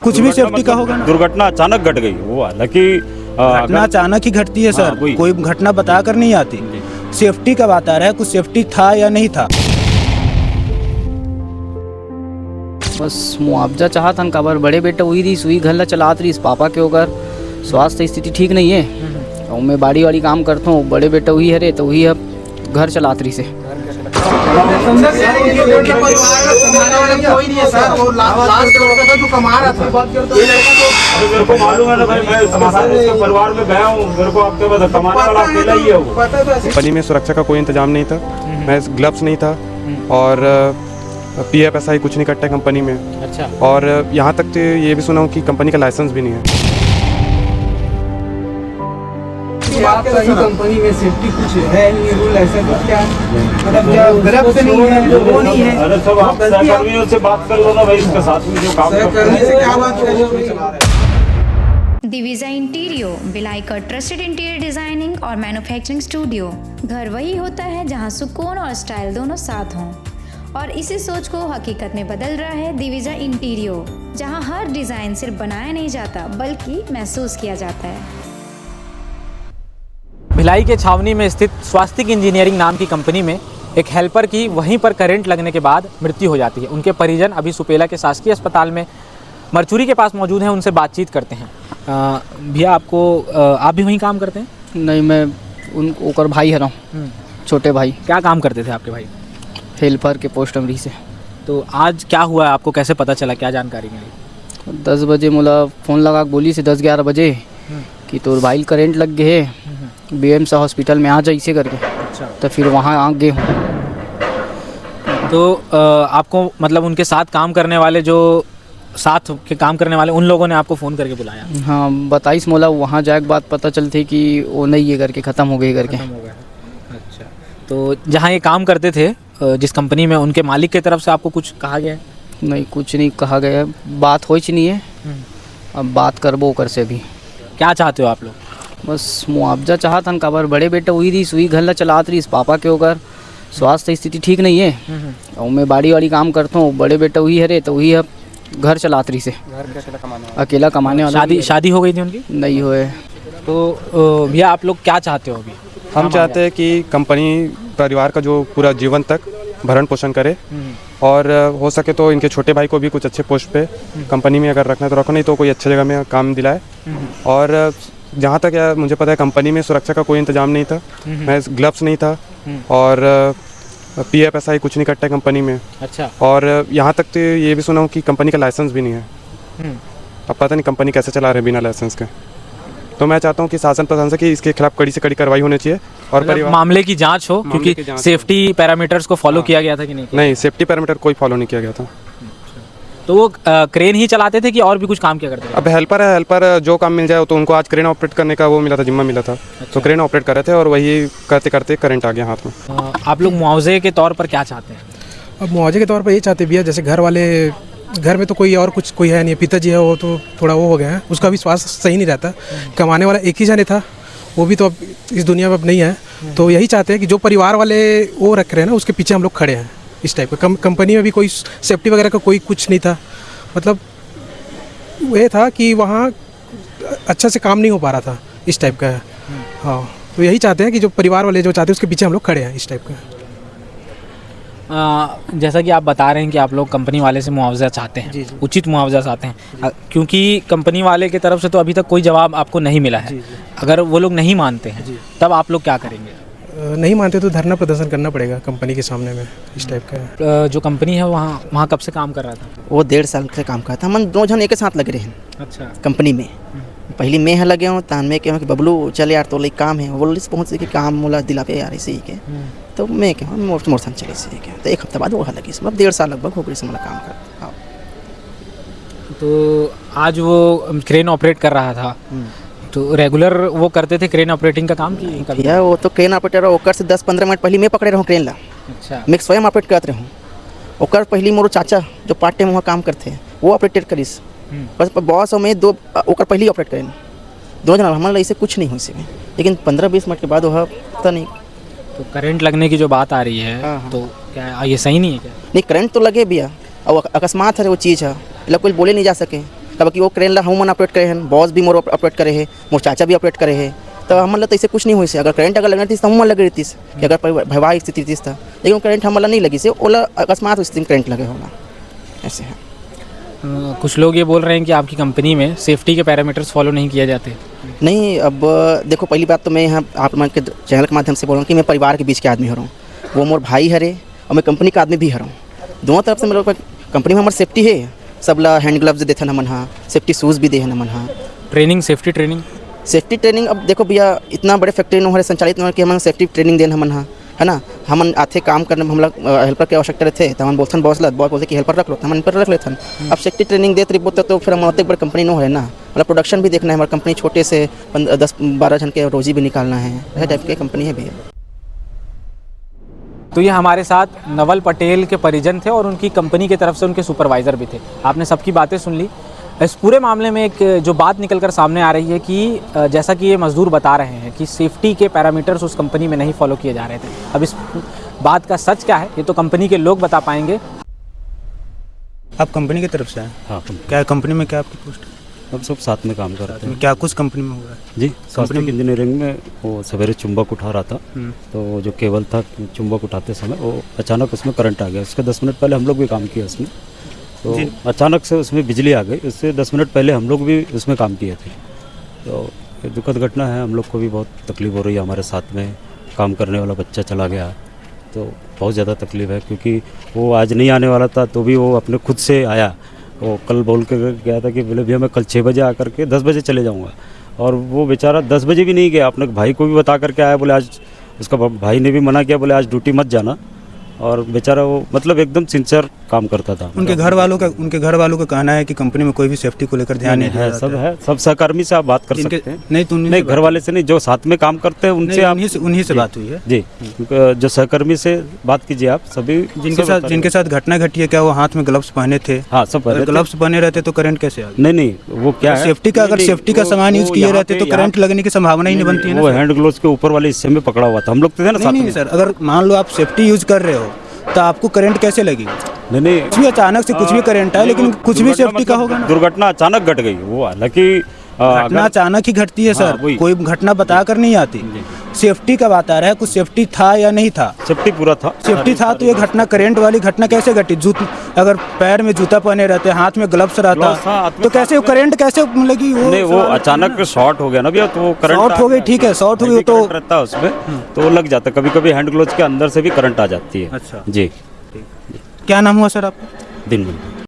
कुछ भी सेफ्टी का होगा ना। दुर्घटना अचानक घट गई वो, हालांकि घटना अचानक ही घटती है सर, कोई घटना बता कर नहीं आती। सेफ्टी का बात आ रहा है, कुछ सेफ्टी था या नहीं था। बस मुआवजा चाहा था काबर बड़े बेटा हुई थी सुई घर ला चलात रही पापा के ओकर स्वास्थ्य स्थिति ठीक नहीं है और मैं बाड़ी वाड़ी काम करता हूँ। बड़े बेटा हुई है रे तो वही अब घर चलात रही से कंपनी में सुरक्षा का कोई इंतजाम नहीं था, मैं ग्लव्स नहीं था और PF कुछ नहीं कटता है कंपनी में। अच्छा। और यहाँ तक तो ये भी सुना हूँ कि कंपनी का लाइसेंस भी नहीं है। कंपनी में सेफ्टी कुछ है नहीं, रूल ऐसा कुछ क्या मतलब ग्लव्स नहीं है, वो नहीं है। अरे सब आप सहकर्मियों से बात कर लो ना भाई, इसके साथ में जो काम सहकर्मी से क्या बात करें। दिविजा इंटीरियो भिलाई का ट्रस्टेड इंटीरियर डिजाइनिंग और मैन्युफैक्चरिंग स्टूडियो। घर वही होता है जहां सुकून और स्टाइल दोनों साथ हों, और इसी सोच को हकीकत में बदल रहा है दिविजा इंटीरियो, जहां हर डिजाइन सिर्फ बनाया नहीं जाता बल्कि महसूस किया जाता है। भिलाई के छावनी में स्थित स्वास्तिक इंजीनियरिंग नाम की कंपनी में एक हेल्पर की वहीं पर करंट लगने के बाद मृत्यु हो जाती है। उनके परिजन अभी सुपेला के शासकीय अस्पताल में मरचुरी के पास मौजूद हैं, उनसे बातचीत करते हैं। भैया आप भी वहीं काम करते हैं? नहीं, मैं ओकर भाई हरा हूँ, छोटे भाई। क्या काम करते थे आपके भाई? हेल्पर के पोस्ट अमरी से। तो आज क्या हुआ, आपको कैसे पता चला, क्या जानकारी मिली? 10 बजे मुला फ़ोन लगा बोली से 10-11 बजे कि तोर भाई करेंट लग गए है, BMS हॉस्पिटल में आ जा इसे करके। अच्छा। तो फिर वहाँ आ गए हूँ। तो आपको मतलब उनके साथ काम करने वाले जो साथ के काम करने वाले उन लोगों ने आपको फ़ोन करके बुलाया? हाँ, बताइस मोला वहाँ जाए के बाद पता चलती कि वो नहीं ये करके ख़त्म हो गई करके। खत्म हो गया। अच्छा। तो जहाँ ये काम करते थे जिस कंपनी में, उनके मालिक की तरफ से आपको कुछ कहा गया है? नहीं, कुछ नहीं कहा गया है, बात हो नहीं है। अब बात करबो कर से भी। क्या चाहते हो आप लोग? बस मुआवजा चाहा था काबर बड़े बेटा हुई थी सुई घर ला चलात रही पापा के ओकर स्वास्थ्य स्थिति ठीक नहीं है और मैं बाड़ी वाड़ी काम करता हूँ। बड़े बेटा हुई है रे तो वही अब घर चलात रही से अकेला कमाने वाला। शादी हो गई थी उनकी? नहीं हुए। तो भैया आप लोग क्या चाहते हो अभी? हम चाहते हैं कि कंपनी परिवार का जो पूरा जीवन तक भरण पोषण करे और हो सके तो इनके छोटे भाई को भी कुछ अच्छे पोस्ट पे कंपनी में अगर रखना है तो रखो, नहीं तो कोई अच्छी जगह में काम दिलाए। और जहाँ तक यार मुझे पता है कंपनी में सुरक्षा का कोई इंतजाम नहीं था, मैं ग्लव्स नहीं था और PF कुछ नहीं कटता है कंपनी में। अच्छा। और यहाँ तक तो ये भी सुना हूँ कि कंपनी का लाइसेंस भी नहीं है। अब पता नहीं कंपनी कैसे चला रहे बिना लाइसेंस के। तो मैं चाहता हूँ कि शासन प्रशासन से कि इसके खिलाफ कड़ी से कड़ी कार्रवाई होनी चाहिए और मतलब मामले की जांच हो, क्योंकि सेफ्टी पैरामीटर्स को फॉलो किया गया था कि नहीं? नहीं, सेफ्टी पैरामीटर कोई फॉलो नहीं किया गया था। तो वो क्रेन ही चलाते थे कि और भी कुछ काम किया करते थे? अब हेल्पर है, हेल्पर जो काम मिल जाए तो उनको आज क्रेन ऑपरेट करने का वो मिला था, जिम्मा मिला था। तो क्रेन ऑपरेट कर रहे थे और वही करते करते करंट आ गया हाथ में। आप लोग मुआवजे के तौर पर क्या चाहते हैं? अब मुआवजे के तौर पर ये चाहते भैया, जैसे घर में तो कोई और कुछ कोई है नहीं, पिताजी है वो तो थोड़ा वो हो गया है, उसका भी स्वास्थ्य सही नहीं रहता। कमाने वाला एक ही जने था, वो भी तो अब इस दुनिया में अब नहीं है। तो यही चाहते हैं कि जो परिवार वाले वो रख रहे हैं ना, उसके पीछे हम लोग खड़े हैं। इस टाइप का कंपनी में भी कोई सेफ्टी वगैरह का कोई कुछ नहीं था, मतलब ये था कि वहाँ अच्छा से काम नहीं हो पा रहा था, इस टाइप का है। हाँ, तो यही चाहते हैं कि जो परिवार वाले जो चाहते हैं उसके पीछे हम लोग खड़े हैं, इस टाइप का। जैसा कि आप बता रहे हैं कि आप लोग कंपनी वाले से मुआवजा चाहते हैं, उचित मुआवजा चाहते हैं, क्योंकि कंपनी वाले की तरफ से तो अभी तक कोई जवाब आपको नहीं मिला है। अगर वो लोग नहीं मानते हैं तब आप लोग क्या करेंगे? नहीं मानते तो धरना प्रदर्शन करना पड़ेगा कंपनी के सामने में, इस टाइप का। जो कंपनी है वहाँ कब से काम कर रहा था? वो 1.5 साल से काम करता। हम 2 जन एक साथ लगे रहे हैं। अच्छा। कंपनी में पहले मैं है लगे हूँ, तान में क्या कि बबलू चल यार तो ले काम है, वो बोल पहुँच कि काम मोला दिला पे यार इसे ही के। तो मैं क्या मोरसन चले से क्या, तो 1 हफ्ता बाद वो लगी, मतलब 1.5 साल लगभग हो गई से मतलब काम कर। हाँ। तो आज वो क्रेन ऑपरेट कर रहा था, तो रेगुलर वो करते थे क्रेन ऑपरेटिंग का काम? की या वो तो क्रेन ऑपरेटर ओकर से 10-15 मिनट पहले मैं पकड़े रहूँ क्रेन ला। अच्छा। मैं स्वयं ऑपरेट करते रहूँ। ओकर पहले मोर चाचा जो पार्ट टाइम वहाँ काम करते हैं वो ऑपरेट करीस, बस बॉस और मैं 2 ओकर पहले ऑपरेट करें, 2 जन हमारे ऐसे कुछ नहीं हुई से। लेकिन 15-20 मिनट के बाद वह पता नहीं। तो करंट लगने की जो बात आ रही है, हाँ। तो क्या ये सही नहीं है क्या? नहीं, करंट तो लगे भैया, और अकस्मात है वो चीज़ है, मतलब कोई बोले नहीं जा सके। तब कि वो क्रेन ला हम ऑपरेट करे हैं, बॉस भी मोर ऑपरेट करे है, मोर चाचा भी ऑपरेट करे है। तो हमारे तो ऐसे कुछ नहीं हुई से, अगर करंट अगर लगना थी तो हम लग रही थी कि अगर भयावह स्थिति थी था, लेकिन करंट हमारा नहीं लगी से, ओला अकस्मात उस दिन करंट लगे होना, ऐसे है। कुछ लोग ये बोल रहे हैं कि आपकी कंपनी में सेफ्टी के पैरामीटर्स फॉलो नहीं किए जाते। नहीं, अब देखो पहली बात तो मैं यहाँ आप लोगों के चैनल के माध्यम से बोल रहा हूँ कि मैं परिवार के बीच के आदमी हो रहा हूँ, वो मोर भाई हरे और मैं कंपनी का आदमी भी हरा हूँ। दोनों तरफ से मेरे कंपनी में हमारी सेफ्टी है, सब ला हैंड ग्लव्स देते नमन हाँ, सेफ्टी शूज़ भी दे नमन हाँ। ट्रेनिंग, सेफ्टी ट्रेनिंग अब देखो भैया इतना बड़े फैक्ट्री में संचालित हो कि हम सेफ्टी ट्रेनिंग देना हमन हाँ, है ना। हम आते काम करने में हम लोग हेल्पर की आवश्यकता रहते तो हम बोलते बॉस बोलते कि हेल्पर रख लो, हम पर रख लेते हैं। अब सेफ्टी ट्रेनिंग देते बोलते तो फिर हमारे बड़ी कंपनी न है ना, मतलब प्रोडक्शन भी देखना है, हमारी कंपनी छोटे से 10-12 जन के रोजी भी निकालना है, ऐसे टाइप की कंपनी है भैया। तो ये हमारे साथ नवल पटेल के परिजन थे और उनकी कंपनी की तरफ से उनके सुपरवाइज़र भी थे। आपने सबकी बातें सुन ली। इस पूरे मामले में एक जो बात निकलकर सामने आ रही है कि जैसा कि ये मजदूर बता रहे हैं कि सेफ्टी के पैरामीटर्स उस कंपनी में नहीं फॉलो किए जा रहे थे। अब इस बात का सच क्या है ये तो कंपनी के लोग बता पाएंगे। आप कंपनी की तरफ से हैं? हाँ, क्या कंपनी में क्या आपकी पोस्ट? हम सब साथ में काम कर रहे थे। क्या कुछ कंपनी में हुआ है? जी, स्वास्थ्य इंजीनियरिंग में वो सवेरे चुंबक उठा रहा था, तो जो केबल था चुंबक उठाते समय वो अचानक उसमें करंट आ गया। उसके 10 मिनट पहले हम लोग भी काम किया उसमें, तो अचानक से उसमें बिजली आ गई। उससे 10 मिनट पहले हम लोग भी उसमें काम किए थे। तो ये दुखद घटना है, हम लोग को भी बहुत तकलीफ हो रही है। हमारे साथ में काम करने वाला बच्चा चला गया, तो बहुत ज़्यादा तकलीफ है, क्योंकि वो आज नहीं आने वाला था तो भी वो अपने खुद से आया। वो कल बोल के गया था कि बोले भैया मैं कल 6 बजे आकर के 10 बजे चले जाऊँगा, और वो बेचारा 10 बजे भी नहीं गया। अपने भाई को भी बता करके आया, बोले आज उसका भाई ने भी मना किया, बोले आज ड्यूटी मत जाना। और बेचारा वो मतलब एकदम सिंसियर काम करता था। उनके घर वालों का कहना है कि कंपनी में कोई भी सेफ्टी को लेकर ध्यान नहीं है। सब सहकर्मी से आप बात कर सकते हैं। नहीं घर वाले से नहीं, जो साथ में काम करते हैं उनसे आप उन्हीं से बात हुई है जी। जो सहकर्मी से बात कीजिए आप सभी जिनके साथ घटना घटी है। क्या वो हाथ में ग्लव्स पहने थे? हाँ, सब पहने। ग्लव्स पहने रहते तो करंट कैसे आ? नहीं, वो क्या है सेफ्टी का, अगर सेफ्टी का सामान यूज किए रहते तो करंट लगने की संभावना ही नहीं बनती है। वो हैंड ग्लोव्स के ऊपर वाले हिस्से में पकड़ा हुआ था, हम लोग थे ना साथ में। सर, अगर मान लो आप सेफ्टी यूज कर रहे हो तो आपको करंट कैसे लगेगी? नहीं, कुछ भी अचानक से कुछ भी करंट है, लेकिन कुछ भी सेफ्टी का होगा ना। दुर्घटना अचानक घट गई, वो हालांकि घटना अचानक ही घटती है सर, कोई घटना बता कर नहीं आती। सेफ्टी का बात आ रहा है, कुछ सेफ्टी था या नहीं था? सेफ्टी पूरा था। सेफ्टी था तो ये घटना, करंट वाली घटना कैसे घटी? अगर पैर में जूता पहने रहते, हाथ में ग्लव्स रहता तो कैसे करंट कैसे लगी? वो अचानक शॉर्ट हो गया ना भैया, तो वो करंट शॉर्ट हो गई। ठीक है, शॉर्ट हो गई तो रहता है उसमें, तो लग जाता। कभी कभी हैंड ग्लोव्स के अंदर से भी करंट आ जाती है। अच्छा जी। क्या नाम हुआ सर आपका? दिन